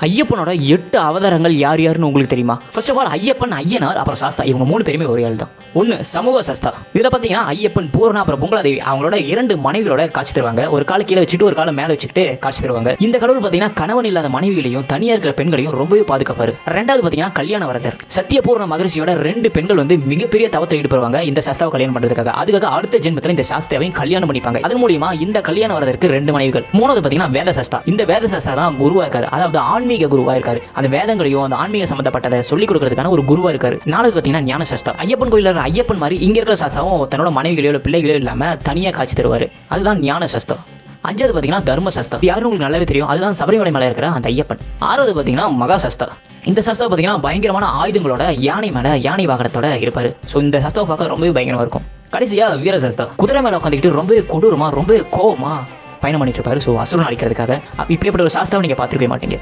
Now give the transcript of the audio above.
ஐயப்பனோட 8 அவதாரங்கள் யார் யாருன்னு உங்களுக்கு தெரியுமா? First of all Ayyappan, Ayyanar, அப்புறம் சாஸ்தா, இவங்க 3 பேருமே ஒரே ஆள் தான். ஒன்று சமூக சாஸ்தா. இதில் பார்த்தீங்கன்னா ஐயப்பன், பூரணா, அப்புறம் பொங்கலாதேவி அவங்களோட 2 மனைவிகளோட காட்சி தருவாங்க. ஒரு கால கீழே வச்சுட்டு ஒரு கால மேலே வச்சுக்கிட்டு காட்சி தருவாங்க. இந்த கடவுள் பார்த்தீங்கன்னா கணவன் இல்லாத மனைவிகளையும் தனியாக இருக்கிற பெண்களையும் ரொம்பவே பாதுகாப்பாரு. ரெண்டாவது பார்த்தீங்கன்னா கல்யாண வரதர். சத்தியபூர்ண மகரிஷியோட 2 பெண்கள் மிகப்பெரிய தவத்தை ஈடுபடுவாங்க இந்த சாஸ்தாவை கல்யாணம் பண்றதுக்காக. அதுக்காக அடுத்த ஜென்மத்தில் இந்த சாஸ்தாவையும் கல்யாணம் பண்ணிப்பாங்க. அதன் மூலியமா இந்த கல்யாண வரதற்கு 2 மனைவிகள். மூணாவது பார்த்தீங்கன்னா வேத சாஸ்தா. இந்த வேத சாஸ்தா தான் குருவா இருக்காரு, அதாவது ஆன்மீக குருவா இருக்காரு. அந்த வேதங்களையும் அந்த ஆன்மீக சம்பந்தப்பட்டதை சொல்லிக் கொடுக்கறதுக்கான ஒரு குருவா இருக்காரு. நாலாவது பார்த்தீங்கன்னா ஞான சாஸ்தா. ஐயப்பன் கோயில இருக்கிற ஐயப்பன் மாதிரி இங்க இருக்கிற சாஸ்தாவும் தன்னோட மனைவிகளோ பிள்ளைகளோ இல்லாம தனியா காட்சி தருவாரு. அதுதான் ஞான சாஸ்தா. அஞ்சாவது பார்த்தீங்கன்னா தர்ம சாஸ்தா. யாரும் உங்களுக்கு நல்லாவே தெரியும், அதுதான் சபரிமலை மேலே இருக்கிற அந்த ஐயப்பன். ஆறாவது பார்த்தீங்கன்னா மகா சாஸ்தா. இந்த சாஸ்தா பார்த்தீங்கன்னா பயங்கரமான ஆயுதங்களோட யானை மேலே யானை வாகனத்தோட இருப்பாரு. ஸோ இந்த சாஸ்தாவை பார்க்க ரொம்பவே பயங்கரமா இருக்கும். கடைசியா வீர சாஸ்தா. குதிரை மேலே உட்காந்துக்கிட்டு ரொம்பவே கொடூரமா ரொம்ப கோவமா பயணம் பண்ணிட்டு இருப்பாரு. ஸோ அசுரன் அழிக்கிறதுக்காக இப்படிப்பட்ட ஒரு சாஸ்தாவை நீங்க பார்த்துருக்கவே மாட்டீங்க.